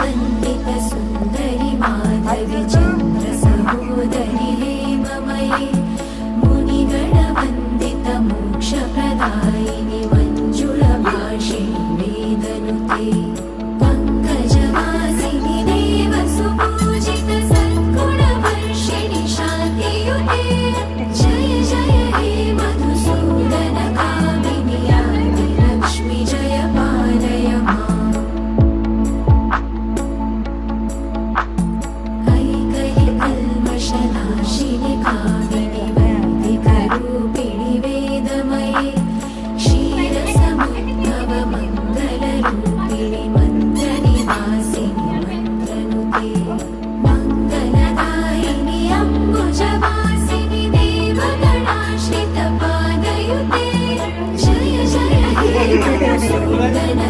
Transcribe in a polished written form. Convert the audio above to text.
वन्दितसुन्दरि माधवि चन्द्रसहोदरि हेममयि मुनिगणवन्दितमोक्षप्रदायिनि मञ्जुलभाषिणि वेदनुते पङ्कजवासिनि देवसुपूजित सद्गुणवर्षिणि शान्तियुते जय जय हे मधुसूदन कामिनि आदिलक्ष्मि जय पालय माम् ऐकहि कल्मषनाशिनि कामिनि वन्दिकरूपिणि वेदमये क्षीरसमुद्भव मङ्गलरूपिणि मन्त्रनिवासिनि मन्त्रनुते मङ्गलदायिनि अम्बुजवासिनि देवगणाश्रितपादयुते जय जय हे मधुसूदन